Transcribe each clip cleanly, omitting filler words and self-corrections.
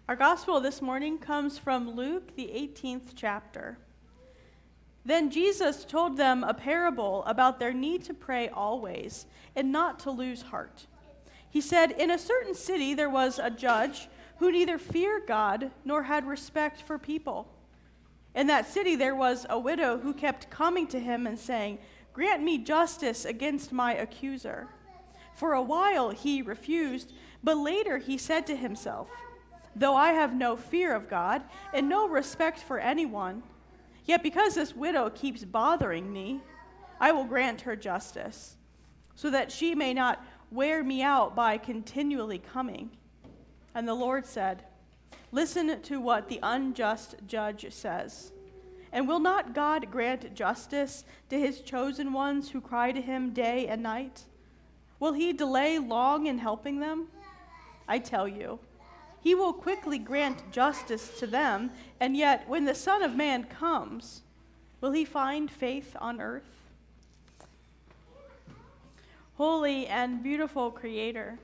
Our gospel this morning comes from Luke, the 18th chapter. Then Jesus told them a parable about their need to pray always and not to lose heart. He said, "In a certain city there was a judge who neither feared God nor had respect for people. In that city there was a widow who kept coming to him and saying, 'Grant me justice against my accuser.' For a while he refused, but later he said to himself, 'Though I have no fear of God and no respect for anyone, yet because this widow keeps bothering me, I will grant her justice, so that she may not wear me out by continually coming.' And the Lord said, 'Listen to what the unjust judge says. And will not God grant justice to his chosen ones who cry to him day and night? Will he delay long in helping them? I tell you, he will quickly grant justice to them, and yet when the Son of Man comes, will he find faith on earth?'" Holy and beautiful Creator,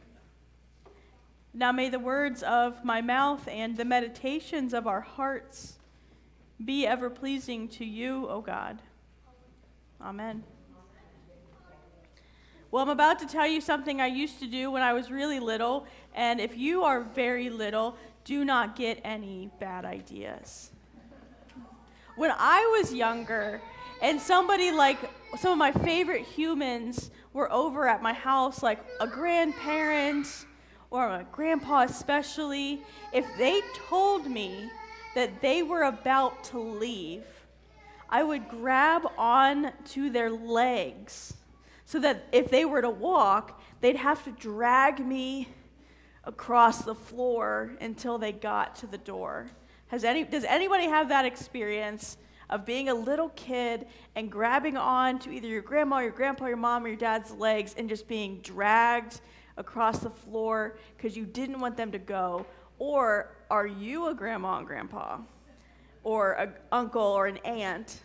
now may the words of my mouth and the meditations of our hearts be ever pleasing to you, O God. Amen. Well, I'm about to tell you something I used to do when I was really little, and if you are very little, do not get any bad ideas. When I was younger, and somebody like some of my favorite humans were over at my house, like a grandparent or a grandpa especially, if they told me that they were about to leave, I would grab on to their legs so that if they were to walk, they'd have to drag me across the floor until they got to the door. Does anybody have that experience of being a little kid and grabbing on to either your grandma, your grandpa, your mom, or your dad's legs and just being dragged across the floor because you didn't want them to go? Or are you a grandma and grandpa or an uncle or an aunt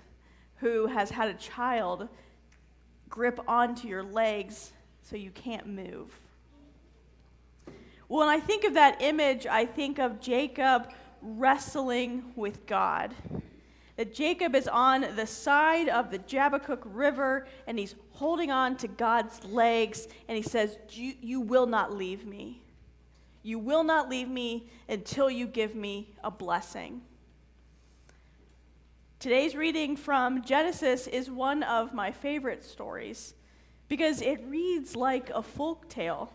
who has had a child grip onto your legs so you can't move? When I think of that image, I think of Jacob wrestling with God. That Jacob is on the side of the Jabbokuk River, and he's holding on to God's legs, and he says, you will not leave me. You will not leave me until you give me a blessing. Today's reading from Genesis is one of my favorite stories because it reads like a folk tale.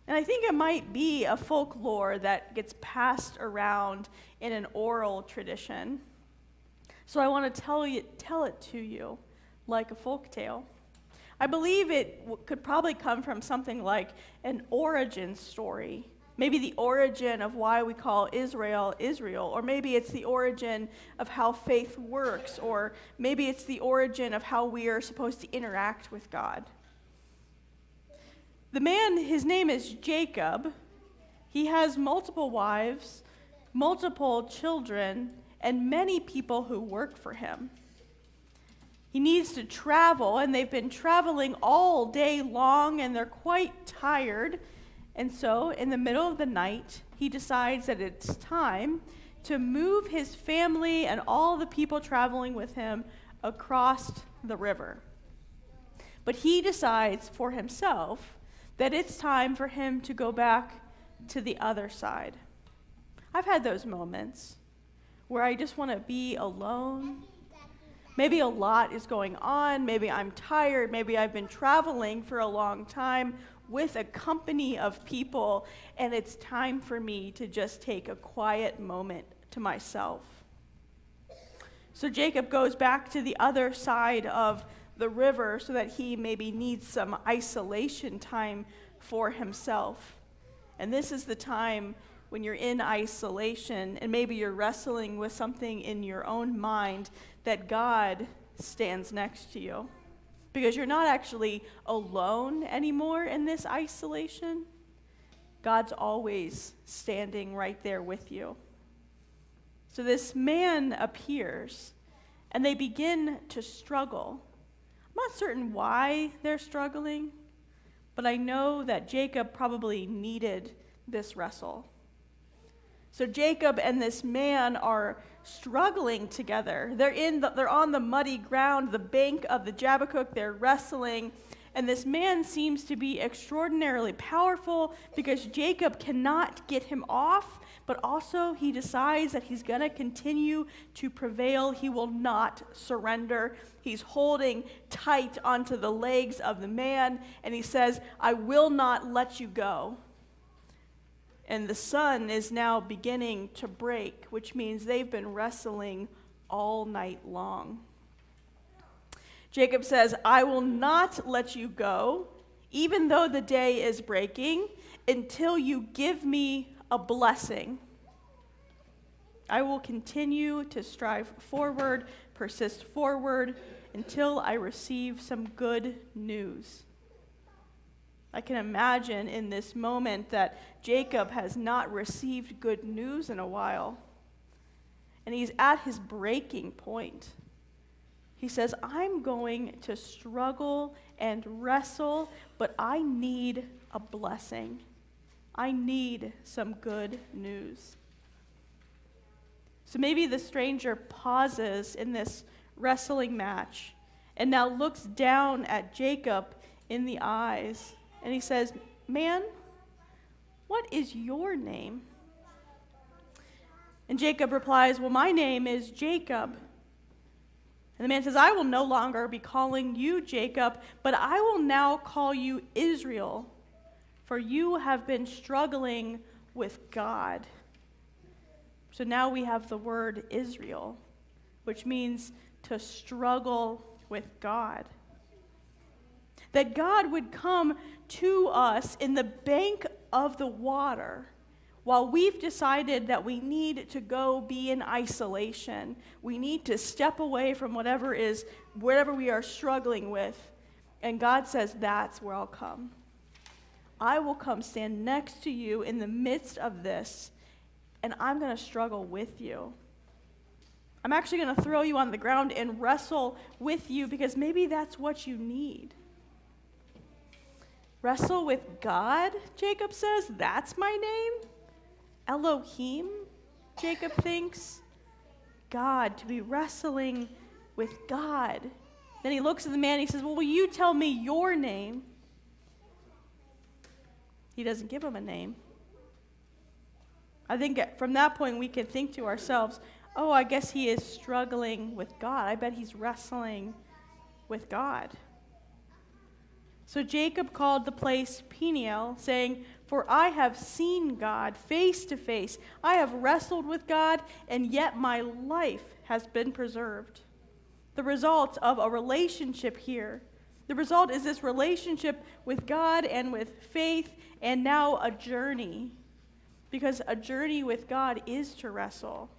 And I think it might be a folklore that gets passed around in an oral tradition. So I want to tell it to you like a folk tale. I believe it could probably come from something like an origin story. Maybe the origin of why we call Israel, Israel. Or maybe it's the origin of how faith works. Or maybe it's the origin of how we are supposed to interact with God. The man, his name is Jacob. He has multiple wives, multiple children, and many people who work for him. He needs to travel, and they've been traveling all day long, and they're quite tired. And so, in the middle of the night, he decides that it's time to move his family and all the people traveling with him across the river. But he decides for himself that it's time for him to go back to the other side. I've had those moments where I just want to be alone. Maybe a lot is going on. Maybe I'm tired. Maybe I've been traveling for a long time with a company of people, and it's time for me to just take a quiet moment to myself. So Jacob goes back to the other side of the river so that he maybe needs some isolation time for himself. And this is the time when you're in isolation and maybe you're wrestling with something in your own mind that God stands next to you. Because you're not actually alone anymore in this isolation. God's always standing right there with you. So this man appears, and they begin to struggle. I'm not certain why they're struggling, but I know that Jacob probably needed this wrestle. So Jacob and this man are struggling together. They're on the muddy ground, the bank of the Jabbokuk. They're wrestling. And this man seems to be extraordinarily powerful because Jacob cannot get him off, but also he decides that he's going to continue to prevail. He will not surrender. He's holding tight onto the legs of the man, and he says, "I will not let you go." And the sun is now beginning to break, which means they've been wrestling all night long. Jacob says, "I will not let you go, even though the day is breaking, until you give me a blessing. I will continue to strive forward, persist forward, until I receive some good news." I can imagine in this moment that Jacob has not received good news in a while. And he's at his breaking point. He says, "I'm going to struggle and wrestle, but I need a blessing. I need some good news." So maybe the stranger pauses in this wrestling match and now looks down at Jacob in the eyes. And he says, "Man, what is your name?" And Jacob replies, "Well, my name is Jacob." And the man says, "I will no longer be calling you Jacob, but I will now call you Israel, for you have been struggling with God." So now we have the word Israel, which means to struggle with God. That God would come to us in the bank of the water while we've decided that we need to go be in isolation. We need to step away from whatever we are struggling with. And God says, "That's where I'll come. I will come stand next to you in the midst of this, and I'm going to struggle with you. I'm actually going to throw you on the ground and wrestle with you because maybe that's what you need." Wrestle with God, Jacob says. That's my name? Elohim, Jacob thinks. God, to be wrestling with God. Then he looks at the man and he says, "Well, will you tell me your name?" He doesn't give him a name. I think from that point we can think to ourselves, oh, I guess he is struggling with God. I bet he's wrestling with God. So Jacob called the place Peniel, saying, "For I have seen God face to face. I have wrestled with God, and yet my life has been preserved." The result of a relationship here. The result is this relationship with God and with faith, and now a journey. Because a journey with God is to wrestle.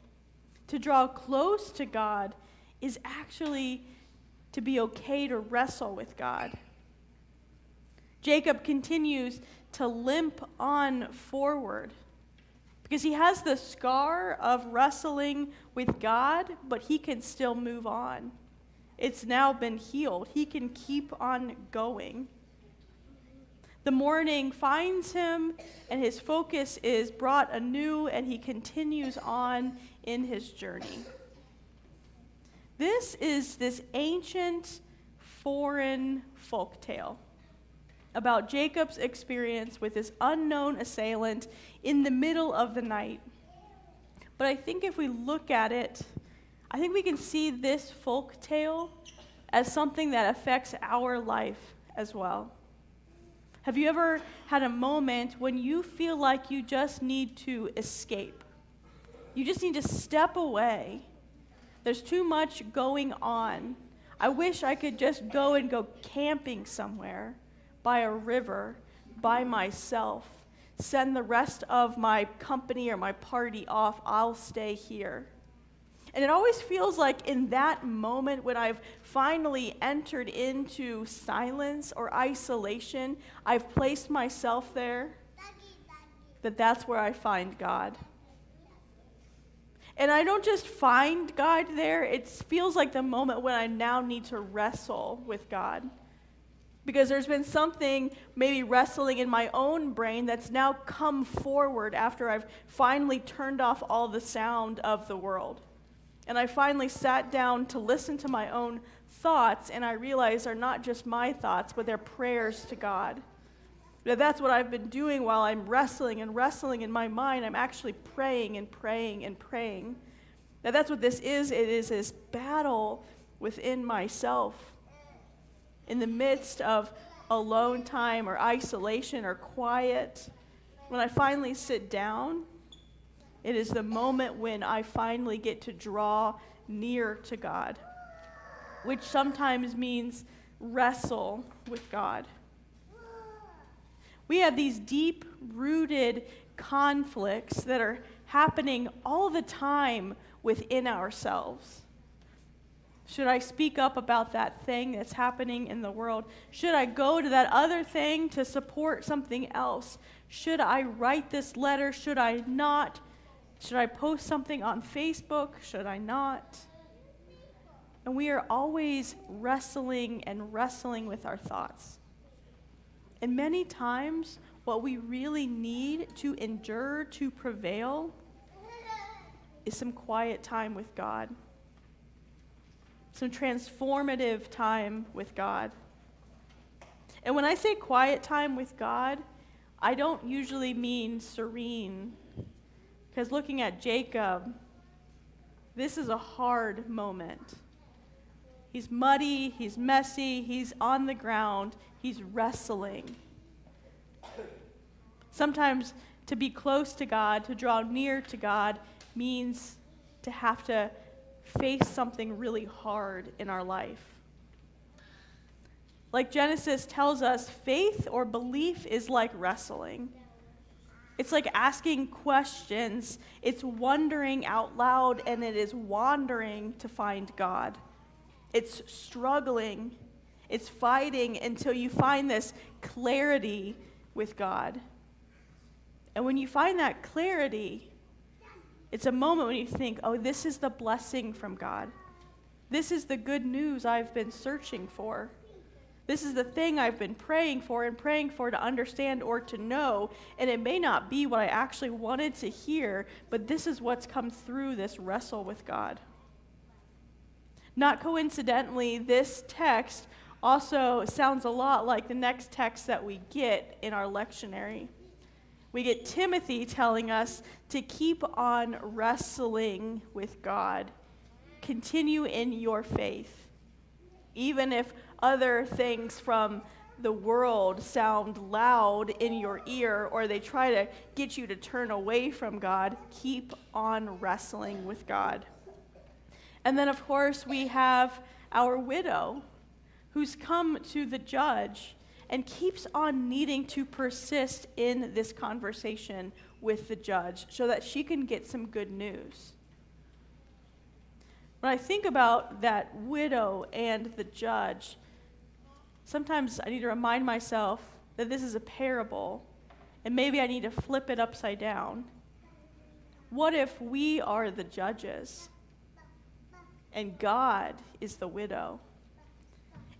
To draw close to God is actually to be okay to wrestle with God. Jacob continues to limp on forward because he has the scar of wrestling with God, but he can still move on. It's now been healed. He can keep on going. The morning finds him, and his focus is brought anew, and he continues on in his journey. This is this ancient, foreign folktale about Jacob's experience with this unknown assailant in the middle of the night. But I think if we look at it, I think we can see this folk tale as something that affects our life as well. Have you ever had a moment when you feel like you just need to escape? You just need to step away. There's too much going on. I wish I could just go camping somewhere, by a river, by myself. Send the rest of my company or my party off. I'll stay here. And it always feels like in that moment when I've finally entered into silence or isolation, I've placed myself there, that's where I find God. And I don't just find God there, it feels like the moment when I now need to wrestle with God. Because there's been something maybe wrestling in my own brain that's now come forward after I've finally turned off all the sound of the world. And I finally sat down to listen to my own thoughts, and I realized they're not just my thoughts, but they're prayers to God. That's what I've been doing while I'm wrestling and wrestling in my mind. I'm actually praying and praying and praying. Now that's what this is. It is this battle within myself. In the midst of alone time or isolation or quiet, when I finally sit down, it is the moment when I finally get to draw near to God, which sometimes means wrestle with God. We have these deep-rooted conflicts that are happening all the time within ourselves. Should I speak up about that thing that's happening in the world? Should I go to that other thing to support something else? Should I write this letter? Should I not? Should I post something on Facebook? Should I not? And we are always wrestling and wrestling with our thoughts. And many times, what we really need to endure, to prevail, is some quiet time with God. Some transformative time with God. And when I say quiet time with God, I don't usually mean serene. Because looking at Jacob, this is a hard moment. He's muddy, he's messy, he's on the ground, he's wrestling. Sometimes to be close to God, to draw near to God, means to have to face something really hard in our life. Like Genesis tells us, faith or belief is like wrestling. It's like asking questions. It's wondering out loud, and it is wandering to find God. It's struggling. It's fighting until you find this clarity with God. And when you find that clarity, it's a moment when you think, oh, this is the blessing from God. This is the good news I've been searching for. This is the thing I've been praying for to understand or to know. And it may not be what I actually wanted to hear, but this is what's come through this wrestle with God. Not coincidentally, this text also sounds a lot like the next text that we get in our lectionary. We get Timothy telling us to keep on wrestling with God. Continue in your faith. Even if other things from the world sound loud in your ear or they try to get you to turn away from God, keep on wrestling with God. And then, of course, we have our widow who's come to the judge and keeps on needing to persist in this conversation with the judge so that she can get some good news. When I think about that widow and the judge, sometimes I need to remind myself that this is a parable, and maybe I need to flip it upside down. What if we are the judges, and God is the widow?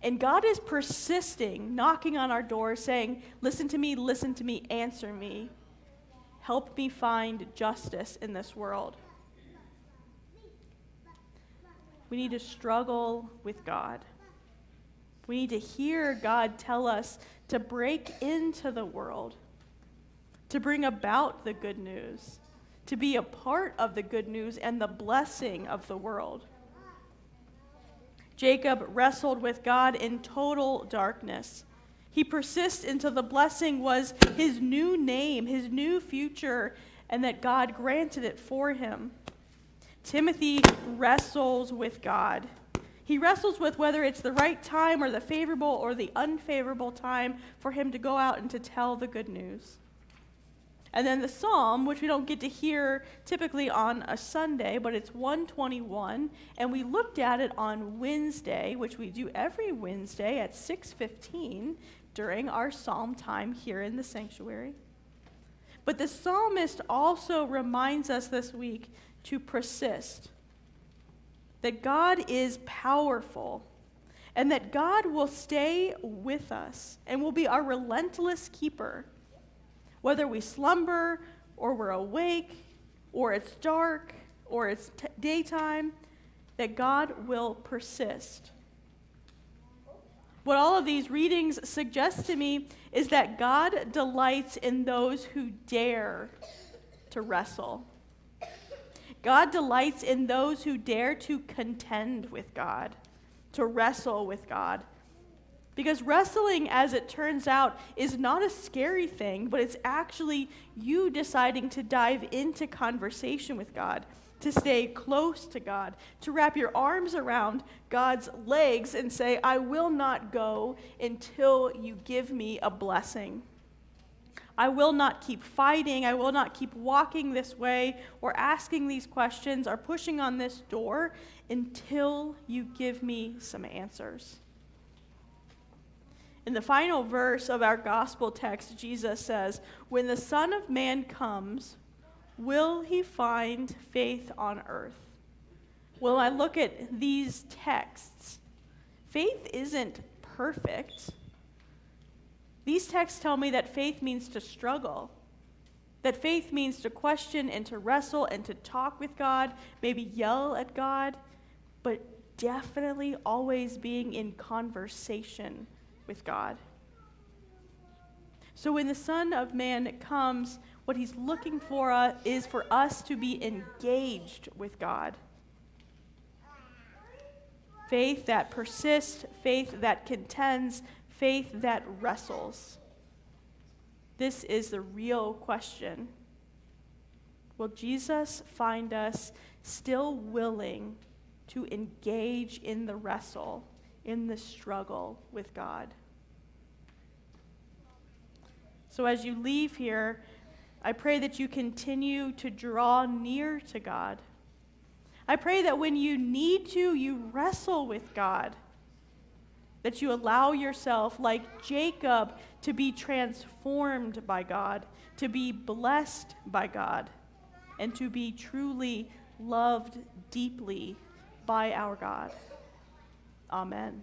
And God is persisting, knocking on our door, saying, listen to me, answer me. Help me find justice in this world. We need to struggle with God. We need to hear God tell us to break into the world, to bring about the good news, to be a part of the good news and the blessing of the world. Jacob wrestled with God in total darkness. He persists until the blessing was his new name, his new future, and that God granted it for him. Timothy wrestles with God. He wrestles with whether it's the right time or the favorable or the unfavorable time for him to go out and to tell the good news. And then the psalm, which we don't get to hear typically on a Sunday, but it's 121, and we looked at it on Wednesday, which we do every Wednesday at 6:15 during our psalm time here in the sanctuary. But the psalmist also reminds us this week to persist, that God is powerful, and that God will stay with us and will be our relentless keeper. Whether we slumber or we're awake or it's dark or it's daytime, that God will persist. What all of these readings suggest to me is that God delights in those who dare to wrestle. God delights in those who dare to contend with God, to wrestle with God. Because wrestling, as it turns out, is not a scary thing, but it's actually you deciding to dive into conversation with God, to stay close to God, to wrap your arms around God's legs and say, I will not go until you give me a blessing. I will not keep fighting. I will not keep walking this way or asking these questions or pushing on this door until you give me some answers. In the final verse of our gospel text, Jesus says, when the Son of Man comes, will he find faith on earth? When I look at these texts, faith isn't perfect. These texts tell me that faith means to struggle, that faith means to question and to wrestle and to talk with God, maybe yell at God, but definitely always being in conversation with God. So when the Son of Man comes, what he's looking for is for us to be engaged with God. Faith that persists, faith that contends, faith that wrestles. This is the real question. Will Jesus find us still willing to engage in the wrestle, in the struggle with God? So as you leave here, I pray that you continue to draw near to God. I pray that when you need to, you wrestle with God. That you allow yourself, like Jacob, to be transformed by God, to be blessed by God, and to be truly loved deeply by our God. Amen.